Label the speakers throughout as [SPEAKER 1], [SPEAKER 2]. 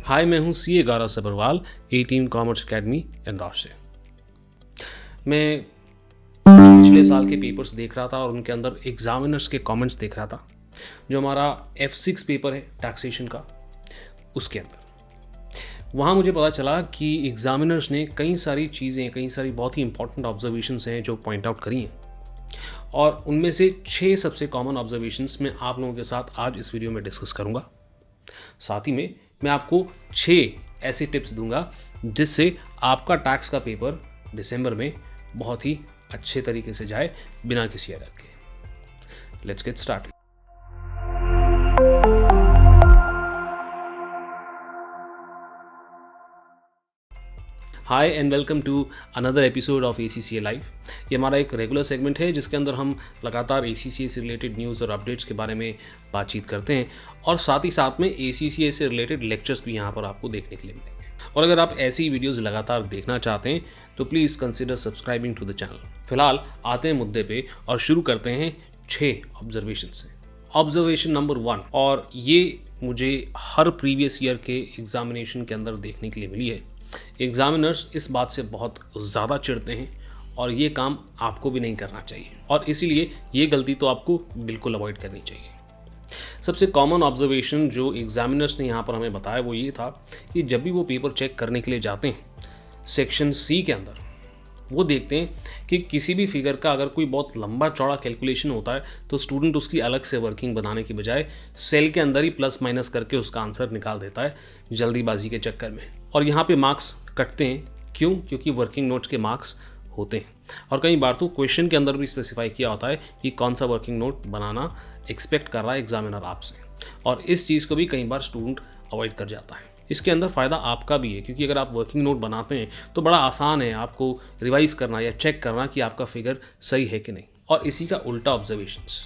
[SPEAKER 1] हाय, मैं हूं सीए गौरव Sabharwal 18 commerce academy Indore से। मैं पिछले साल के पेपर्स देख रहा था और उनके अंदर एग्जामिनर्स के कमेंट्स देख रहा था। जो हमारा F6 पेपर है टैक्सेशन का, उसके अंदर वहाँ मुझे पता चला कि एग्जामिनर्स ने कई सारी चीज़ें, कई सारी बहुत ही इंपॉर्टेंट ऑब्जर्वेशंस हैं जो पॉइंट आउट करी हैं, और उनमें से 6 सबसे कॉमन ऑब्जर्वेशंस मैं आप लोगों के साथ आज इस वीडियो में डिस्कस करूँगा। साथ ही में मैं आपको 6 ऐसे टिप्स दूंगा जिससे आपका टैक्स का पेपर दिसंबर में बहुत ही अच्छे तरीके से जाए बिना किसी एरर के। Let's get started. Hi and welcome to another episode of ACCA live. ये हमारा एक रेगुलर सेगमेंट है जिसके अंदर हम लगातार ACCA से रिलेटेड न्यूज़ और अपडेट्स के बारे में बातचीत करते हैं, और साथ ही साथ में ACCA से रिलेटेड लेक्चर्स भी यहाँ पर आपको देखने के लिए मिलेंगे। और अगर आप ऐसी वीडियोज़ लगातार देखना चाहते हैं तो please consider subscribing to the channel. फिलहाल आते हैं मुद्दे पे और शुरू करते हैं 6 ऑब्जर्वेशन से। ऑब्जर्वेशन नंबर 1, और ये मुझे हर प्रीवियस ईयर के एग्जामिनेशन के अंदर देखने के लिए मिली है। एग्जामिनर्स इस बात से बहुत ज़्यादा चिढ़ते हैं और ये काम आपको भी नहीं करना चाहिए, और इसीलिए ये गलती तो आपको बिल्कुल अवॉइड करनी चाहिए। सबसे कॉमन ऑब्जर्वेशन जो एग्जामिनर्स ने यहाँ पर हमें बताया वो ये था कि जब भी वो पेपर चेक करने के लिए जाते हैं सेक्शन C के अंदर, वो देखते हैं कि किसी भी फिगर का अगर कोई बहुत लंबा चौड़ा कैलकुलेशन होता है तो स्टूडेंट उसकी अलग से वर्किंग बनाने की बजाय सेल के अंदर ही प्लस माइनस करके उसका आंसर निकाल देता है जल्दीबाजी के चक्कर में, और यहाँ पे मार्क्स कटते हैं। क्यों? क्योंकि वर्किंग नोट्स के मार्क्स होते हैं, और कई बार तो क्वेश्चन के अंदर भी स्पेसिफाई किया होता है कि कौन सा वर्किंग नोट बनाना एक्सपेक्ट कर रहा है एग्जामिनर आपसे, और इस चीज़ को भी कई बार स्टूडेंट अवॉइड कर जाता है। इसके अंदर फ़ायदा आपका भी है, क्योंकि अगर आप वर्किंग नोट बनाते हैं तो बड़ा आसान है आपको रिवाइज करना या चेक करना कि आपका फिगर सही है कि नहीं। और इसी का उल्टा ऑब्जर्वेशंस,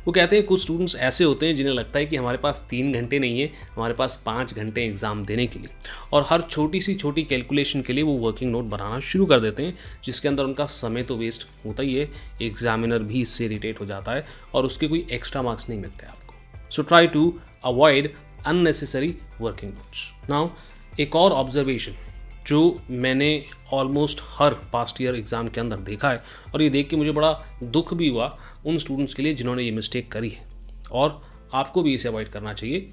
[SPEAKER 1] वो कहते हैं कुछ स्टूडेंट्स ऐसे होते हैं जिन्हें लगता है कि हमारे पास 3 घंटे नहीं है, हमारे पास 5 घंटे एग्ज़ाम देने के लिए, और हर छोटी सी छोटी कैलकुलेशन के लिए वो वर्किंग नोट बनाना शुरू कर देते हैं, जिसके अंदर उनका समय तो वेस्ट होता ही है, एग्जामिनर भी इससे इरिटेट हो जाता है और उसके कोई एक्स्ट्रा मार्क्स नहीं मिलते आपको। So try to avoid unnecessary working notes. Now एक और ऑब्जर्वेशन जो मैंने ऑलमोस्ट हर पास्ट ईयर एग्ज़ाम के अंदर देखा है, और ये देख के मुझे बड़ा दुख भी हुआ उन स्टूडेंट्स के लिए जिन्होंने ये मिस्टेक करी है, और आपको भी इसे अवॉइड करना चाहिए।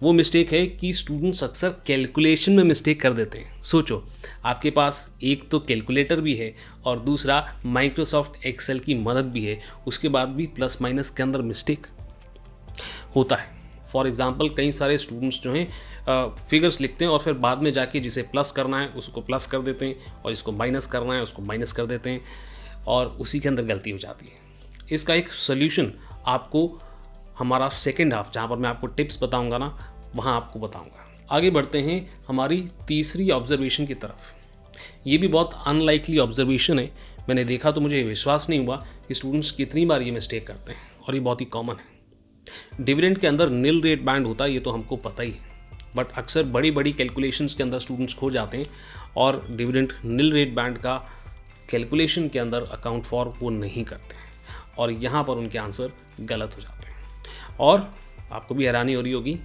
[SPEAKER 1] वो मिस्टेक है कि स्टूडेंट्स अक्सर कैलकुलेशन में मिस्टेक कर देते हैं। सोचो, आपके पास एक तो कैलकुलेटर भी है और दूसरा माइक्रोसॉफ्ट एक्सेल की मदद भी है, उसके बाद भी प्लस माइनस के अंदर मिस्टेक होता है। फॉर एग्जाम्पल, कई सारे स्टूडेंट्स जो हैं फिगर्स लिखते हैं और फिर बाद में जाके जिसे प्लस करना है उसको प्लस कर देते हैं, और इसको माइनस करना है उसको माइनस कर देते हैं, और उसी के अंदर गलती हो जाती है। इसका एक सोल्यूशन आपको हमारा सेकेंड हाफ, जहाँ पर मैं आपको टिप्स बताऊँगा ना, वहाँ आपको बताऊँगा। आगे बढ़ते हैं हमारी तीसरी ऑब्जर्वेशन की तरफ। ये भी बहुत अनलाइकली ऑब्जर्वेशन है। मैंने देखा तो मुझे विश्वास नहीं हुआ कि स्टूडेंट्स कितनी बार ये मिस्टेक करते हैं, और ये बहुत ही कॉमन है। डिविडेंड के अंदर नील रेट बैंड होता है, ये तो हमको पता ही है, बट अक्सर बड़ी बड़ी कैलकुलेशंस के अंदर स्टूडेंट्स खो जाते हैं और डिविडेंड नील रेट बैंड का कैलकुलेशन के अंदर अकाउंट फॉर वो नहीं करते हैं, और यहाँ पर उनके आंसर गलत हो जाते हैं। और आपको भी हैरानी हो रही होगी,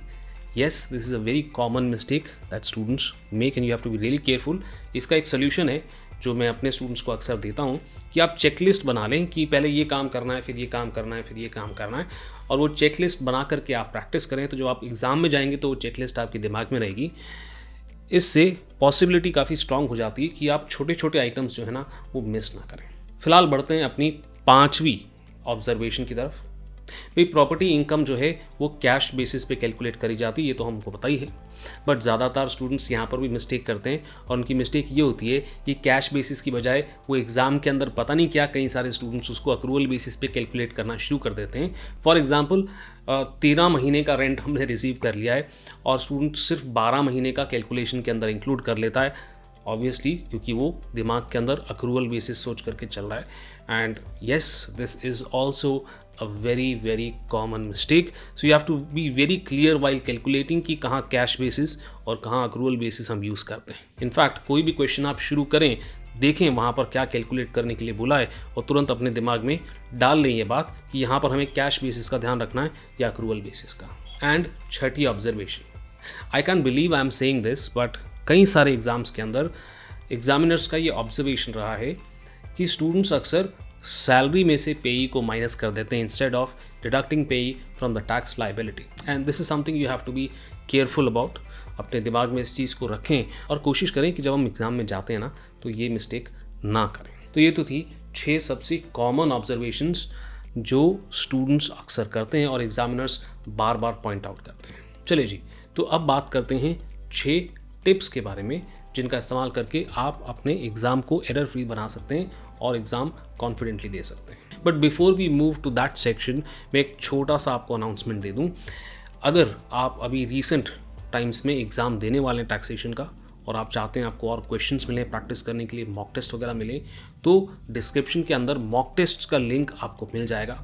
[SPEAKER 1] yes, this is a very common mistake that students make and you have to be really careful. इसका एक सोल्यूशन है जो मैं अपने स्टूडेंट्स को अक्सर देता हूँ कि आप चेकलिस्ट बना लें कि पहले ये काम करना है, फिर ये काम करना है, फिर ये काम करना है, और वो चेकलिस्ट बना करके आप प्रैक्टिस करें, तो जो आप एग्ज़ाम में जाएंगे तो वो चेकलिस्ट आपके दिमाग में रहेगी। इससे पॉसिबिलिटी काफ़ी स्ट्रांग हो जाती है कि आप छोटे छोटे आइटम्स जो है ना वो मिस ना करें। फिलहाल बढ़ते हैं अपनी 5वीं ऑब्जर्वेशन की तरफ। भाई, प्रॉपर्टी इनकम जो है वो कैश बेसिस पे कैलकुलेट करी जाती है, ये तो हमको पता ही है, बट ज़्यादातर स्टूडेंट्स यहाँ पर भी मिस्टेक करते हैं, और उनकी मिस्टेक ये होती है कि कैश बेसिस की बजाय वो एग्ज़ाम के अंदर पता नहीं क्या, कई सारे स्टूडेंट्स उसको अक्रूवल बेसिस पे कैलकुलेट करना शुरू कर देते हैं। फॉर एग्जाम्पल, 13 महीने का रेंट हमने रिसीव कर लिया है और स्टूडेंट सिर्फ 12 महीने का कैलकुलेशन के अंदर इंक्लूड कर लेता है, ऑब्वियसली क्योंकि वो दिमाग के अंदर अक्रूवल बेसिस सोच करके चल रहा है। And yes, this is also a very common mistake, so you have to be very clear while calculating कि कहाँ कैश बेसिस और कहाँ अक्रूवल बेसिस हम यूज़ करते हैं। इनफैक्ट कोई भी क्वेश्चन आप शुरू करें, देखें वहाँ पर क्या कैलकुलेट करने के लिए बोला है, और तुरंत अपने दिमाग में डाल लें ये बात कि यहाँ पर हमें कैश बेसिस का ध्यान रखना है या अक्रूवल बेसिस का। And Chhathi observation, I can believe I am saying this, but कई सारे एग्ज़ाम्स के अंदर एग्जामिनर्स का ये ऑब्जर्वेशन रहा है कि स्टूडेंट्स अक्सर सैलरी में से पेई को माइनस कर देते हैं instead of deducting PAYE from the tax liability, and this is something you have to be careful about. अपने दिमाग में इस चीज़ को रखें और कोशिश करें कि जब हम एग्ज़ाम में जाते हैं ना तो ये मिस्टेक ना करें। तो ये तो थी 6 सबसे कॉमन ऑब्जर्वेशंस जो स्टूडेंट्स अक्सर करते हैं और एग्जामिनर्स बार बार पॉइंट आउट करते हैं। चलिए जी, तो अब बात करते हैं 6 टिप्स के बारे में जिनका इस्तेमाल करके आप अपने एग्ज़ाम को एरर फ्री बना सकते हैं और एग्ज़ाम कॉन्फिडेंटली दे सकते हैं। But before we move to that section, मैं एक छोटा सा आपको अनाउंसमेंट दे दूं। अगर आप अभी रीसेंट टाइम्स में एग्ज़ाम देने वाले हैं टैक्सेशन का और आप चाहते हैं आपको और क्वेश्चंस मिले प्रैक्टिस करने के लिए, मॉक टेस्ट वगैरह मिले, तो डिस्क्रिप्शन के अंदर मॉक टेस्ट्स का लिंक आपको मिल जाएगा,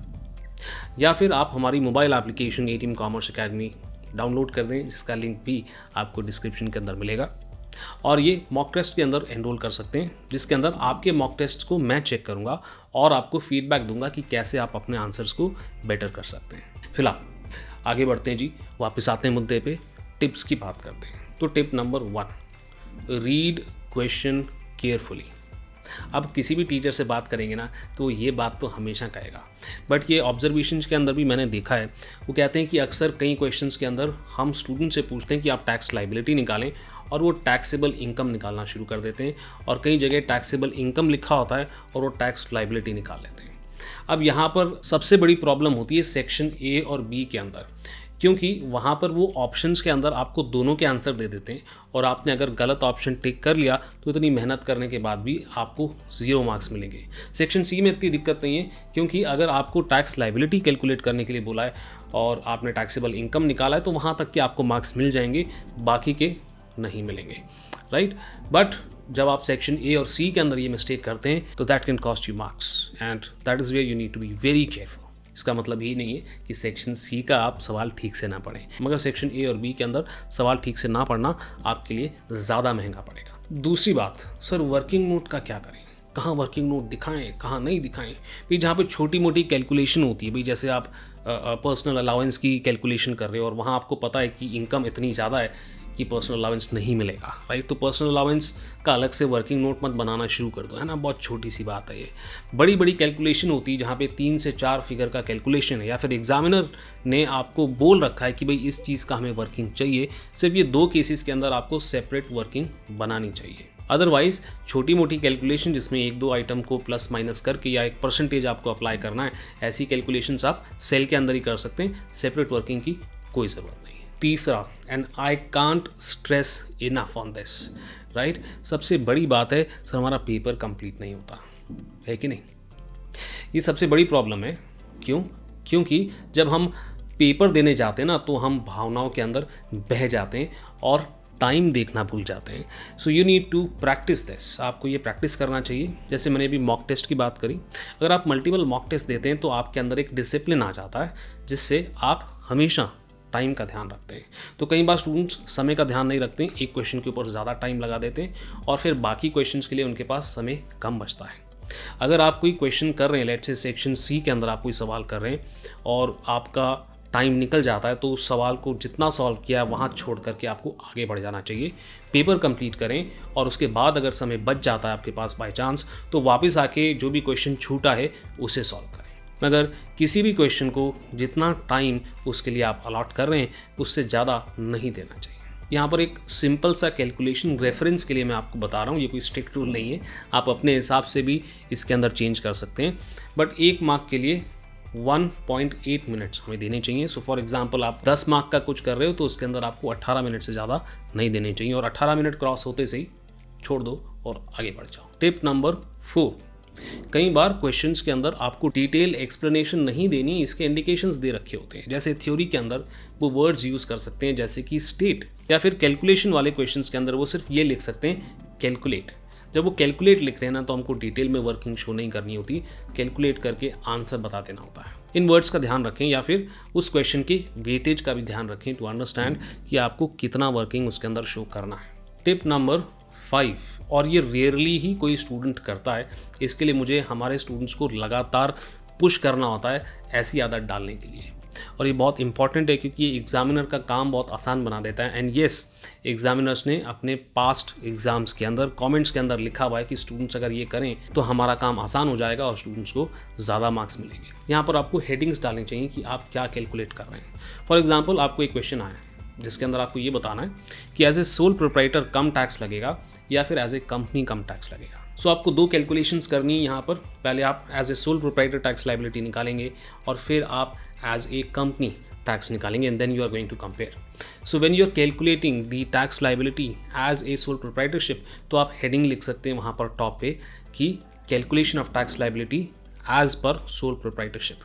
[SPEAKER 1] या फिर आप हमारी mobile application ATM commerce academy download कर दें, जिसका लिंक भी आपको डिस्क्रिप्शन के अंदर मिलेगा। और ये मॉक टेस्ट के अंदर एनरोल कर सकते हैं, जिसके अंदर आपके मॉक टेस्ट को मैं चेक करूंगा और आपको फीडबैक दूंगा कि कैसे आप अपने आंसर्स को बेटर कर सकते हैं। फिलहाल आगे बढ़ते हैं जी, वापस आते हैं मुद्दे पे, टिप्स की बात करते हैं। तो tip number 1, read question carefully. अब किसी भी टीचर से बात करेंगे ना तो ये बात तो हमेशा कहेगा, बट ये ऑब्जर्वेशंस के अंदर भी मैंने देखा है, वो कहते हैं कि अक्सर कई क्वेश्चंस के अंदर हम स्टूडेंट से पूछते हैं कि आप टैक्स लाइबिलिटी निकालें और वो टैक्सेबल इनकम निकालना शुरू कर देते हैं, और कई जगह टैक्सेबल इनकम लिखा होता है और वो टैक्स लाइबिलिटी निकाल लेते हैं। अब यहाँ पर सबसे बड़ी प्रॉब्लम होती है सेक्शन ए और बी के अंदर, क्योंकि वहाँ पर वो ऑप्शंस के अंदर आपको दोनों के आंसर दे देते हैं और आपने अगर गलत ऑप्शन टिक कर लिया तो इतनी मेहनत करने के बाद भी आपको 0 मार्क्स मिलेंगे। सेक्शन सी में इतनी दिक्कत नहीं है, क्योंकि अगर आपको टैक्स लाइबिलिटी कैलकुलेट करने के लिए बोला है और आपने टैक्सेबल इनकम निकाला है तो वहाँ तक के आपको मार्क्स मिल जाएंगे, बाकी के नहीं मिलेंगे, राइट। बट जब आप सेक्शन ए और सी के अंदर ये मिस्टेक करते हैं तो that can cost you marks, and that is where you need to be very careful. इसका मतलब ये नहीं है कि सेक्शन सी का आप सवाल ठीक से ना पढ़ें, मगर सेक्शन ए और बी के अंदर सवाल ठीक से ना पढ़ना आपके लिए ज़्यादा महंगा पड़ेगा। दूसरी बात, सर वर्किंग नोट का क्या करें, कहाँ वर्किंग नोट दिखाएं, कहाँ नहीं दिखाएं। भाई जहाँ पे छोटी मोटी कैलकुलेशन होती है, भाई जैसे आप पर्सनल अलाउंस की कैलकुलेशन कर रहे हो और वहाँ आपको पता है कि इनकम इतनी ज़्यादा है कि पर्सनल अलाउंस नहीं मिलेगा, राइट, तो पर्सनल अलाउंस का अलग से वर्किंग नोट मत बनाना शुरू कर दो, है ना। बहुत छोटी सी बात है ये। बड़ी बड़ी कैलकुलेशन होती है जहाँ पे 3 से 4 फिगर का कैलकुलेशन है, या फिर एग्जामिनर ने आपको बोल रखा है कि भाई इस चीज़ का हमें वर्किंग चाहिए, सिर्फ ये 2 केसेस के अंदर आपको सेपरेट वर्किंग बनानी चाहिए। अदरवाइज छोटी मोटी कैलकुलेशन जिसमें 1-2 आइटम को प्लस माइनस करके या एक परसेंटेज आपको अप्लाई करना है, ऐसी कैलकुलेशंस आप सेल के अंदर ही कर सकते हैं, सेपरेट वर्किंग की कोई ज़रूरत नहीं है। तीसरा, and I can't stress enough on this, right, सबसे बड़ी बात है सर हमारा पेपर कंप्लीट नहीं होता है कि नहीं। ये सबसे बड़ी प्रॉब्लम है। क्यों? क्योंकि जब हम पेपर देने जाते हैं ना तो हम भावनाओं के अंदर बह जाते हैं और टाइम देखना भूल जाते हैं। So you need to practise this, आपको ये प्रैक्टिस करना चाहिए। जैसे मैंने अभी मॉक टेस्ट की बात करी, अगर आप मल्टीपल मॉक टेस्ट देते हैं तो आपके अंदर एक डिसिप्लिन आ जाता है जिससे आप हमेशा टाइम का ध्यान रखते हैं। तो कई बार स्टूडेंट्स समय का ध्यान नहीं रखते हैं, एक क्वेश्चन के ऊपर ज़्यादा टाइम लगा देते हैं और फिर बाकी क्वेश्चंस के लिए उनके पास समय कम बचता है। अगर आप कोई क्वेश्चन कर रहे हैं, लेट्स से सेक्शन सी के अंदर आप कोई सवाल कर रहे हैं और आपका टाइम निकल जाता है, तो उस सवाल को जितना सॉल्व किया है वहाँ छोड़ करके आपको आगे बढ़ जाना चाहिए। पेपर कंप्लीट करें और उसके बाद अगर समय बच जाता है आपके पास बाय चांस, तो वापस आके जो भी क्वेश्चन छूटा है उसे सॉल्व करें। मगर किसी भी क्वेश्चन को जितना टाइम उसके लिए आप अलॉट कर रहे हैं उससे ज़्यादा नहीं देना चाहिए। यहाँ पर एक सिंपल सा कैलकुलेशन रेफरेंस के लिए मैं आपको बता रहा हूँ, ये कोई स्ट्रिक्ट रूल नहीं है, आप अपने हिसाब से भी इसके अंदर चेंज कर सकते हैं। बट 1 मार्क के लिए 1.8 मिनट्स हमें देने चाहिए। सो फॉर एग्जांपल आप 10 मार्क का कुछ कर रहे हो तो उसके अंदर आपको 18 मिनट से ज़्यादा नहीं देने चाहिए, और 18 मिनट क्रॉस होते से ही छोड़ दो और आगे बढ़ जाओ। टिप नंबर 4, कई बार क्वेश्चंस के अंदर आपको डिटेल एक्सप्लेनेशन नहीं देनी, इसके इंडिकेशंस दे रखे होते हैं। जैसे थ्योरी के अंदर वो वर्ड्स यूज़ कर सकते हैं जैसे कि स्टेट, या फिर कैलकुलेशन वाले क्वेश्चंस के अंदर वो सिर्फ ये लिख सकते हैं कैलकुलेट। जब वो कैलकुलेट लिख रहे हैं ना तो हमको डिटेल में वर्किंग शो नहीं करनी होती, कैलकुलेट करके आंसर बता देना होता है। इन वर्ड्स का ध्यान रखें, या फिर उस क्वेश्चन के वेटेज का भी ध्यान रखें टू अंडरस्टैंड कि आपको कितना वर्किंग उसके अंदर शो करना है। टिप नंबर 5, और ये रेयरली ही कोई स्टूडेंट करता है, इसके लिए मुझे हमारे स्टूडेंट्स को लगातार पुश करना होता है ऐसी आदत डालने के लिए। और ये बहुत इंपॉर्टेंट है क्योंकि ये एग्जामिनर का काम बहुत आसान बना देता है। एंड येस, एग्जामिनर्स ने अपने पास्ट एग्जाम्स के अंदर कमेंट्स के अंदर लिखा हुआ है कि स्टूडेंट्स अगर ये करें तो हमारा काम आसान हो जाएगा और स्टूडेंट्स को ज़्यादा मार्क्स मिलेंगे। यहाँ पर आपको हेडिंग्स डालनी चाहिए कि आप क्या कैलकुलेट कर रहे हैं। फॉर एग्जाम्पल, आपको एक क्वेश्चन आया जिसके अंदर आपको ये बताना है कि एज ए सोल प्रोप्राइटर कम टैक्स लगेगा या फिर एज ए कंपनी कम टैक्स लगेगा। सो आपको दो कैलकुलेशंस करनी है यहाँ पर। पहले आप as a sole proprietor tax liability निकालेंगे और फिर आप एज ए कंपनी टैक्स निकालेंगे and then you are going to compare. So when you are calculating the tax liability as a sole proprietorship, तो आप हेडिंग लिख सकते हैं वहाँ पर टॉप पे कि calculation of tax liability as per sole proprietorship.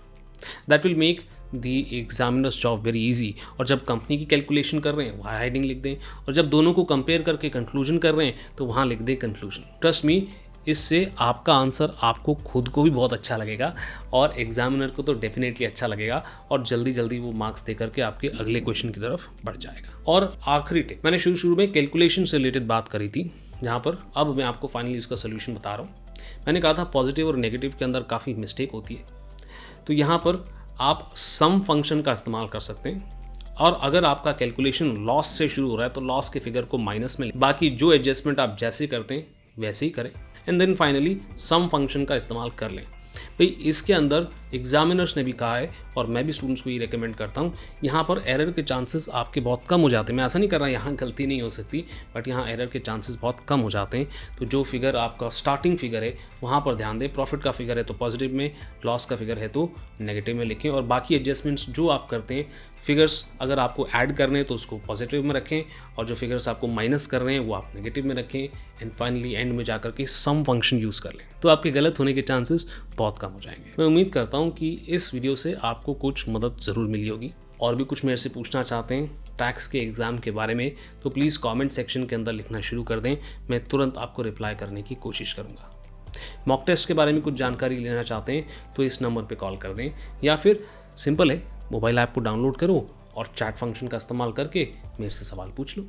[SPEAKER 1] That will make the examiner's job very easy. और जब कंपनी की कैलकुलेशन कर रहे हैं वहाँ हेडिंग लिख दें, और जब दोनों को कंपेयर करके कंक्लूजन कर रहे हैं तो वहाँ लिख दें कंक्लूजन। ट्रस्ट मी, इससे आपका आंसर आपको खुद को भी बहुत अच्छा लगेगा और एग्जामिनर को तो डेफिनेटली अच्छा लगेगा और जल्दी जल्दी वो मार्क्स दे करके आपके अगले क्वेश्चन की तरफ बढ़ जाएगा। और आखिरी टिप, मैंने शुरू में कैलकुलेशन से रिलेटेड बात करी थी, जहाँ पर अब मैं आपको फाइनली उसका सोल्यूशन बता रहा हूँ। मैंने कहा था पॉजिटिव और नेगेटिव के अंदर काफ़ी मिस्टेक होती है, तो यहाँ पर आप सम फंक्शन का इस्तेमाल कर सकते हैं। और अगर आपका कैलकुलेशन लॉस से शुरू हो रहा है तो लॉस के फिगर को माइनस में, बाकी जो एडजस्टमेंट आप जैसे करते हैं वैसे ही करें and then finally sum function का इस्तेमाल कर लें। भाई इसके अंदर एग्जामिनर्स ने भी कहा है और मैं भी स्टूडेंट्स को ये रेकमेंड करता हूँ, यहाँ पर एरर के चांसेस आपके बहुत कम हो जाते हैं। मैं ऐसा नहीं कर रहा यहाँ गलती नहीं हो सकती, बट यहाँ एरर के चांसेस बहुत कम हो जाते हैं। तो जो फिगर आपका स्टार्टिंग फिगर है वहाँ पर ध्यान दें। प्रॉफिट का फिगर है तो पॉजिटिव में, लॉस का फिगर है तो नेगेटिव में लिखें। और बाकी एडजस्टमेंट्स जो आप करते हैं, फिगर्स अगर आपको ऐड करने हैं तो उसको पॉजिटिव में रखें और जो फिगर्स आपको माइनस कर रहे हैं वो आप नेगेटिव में रखें एंड फाइनली एंड में जाकर के सम फंक्शन यूज़ कर लें, तो आपके गलत होने के चांसेस बहुत कम हो जाएंगे। मैं उम्मीद करता हूँ कि इस वीडियो से आपको कुछ मदद ज़रूर मिली होगी। और भी कुछ मेरे से पूछना चाहते हैं टैक्स के एग्ज़ाम के बारे में तो प्लीज़ कमेंट सेक्शन के अंदर लिखना शुरू कर दें, मैं तुरंत आपको रिप्लाई करने की कोशिश करूँगा। मॉक टेस्ट के बारे में कुछ जानकारी लेना चाहते हैं तो इस नंबर पर कॉल कर दें, या फिर सिंपल है, मोबाइल ऐप को डाउनलोड करो और चैट फंक्शन का इस्तेमाल करके मेरे से सवाल पूछ लो।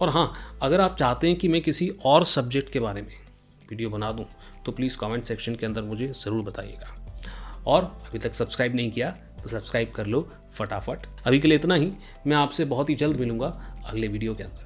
[SPEAKER 1] और हाँ, अगर आप चाहते हैं कि मैं किसी और सब्जेक्ट के बारे में वीडियो बना दूं तो प्लीज़ कमेंट सेक्शन के अंदर मुझे ज़रूर बताइएगा। और अभी तक सब्सक्राइब नहीं किया तो सब्सक्राइब कर लो फटाफट। अभी के लिए इतना ही, मैं आपसे बहुत ही जल्द मिलूँगा अगले वीडियो के अंदर।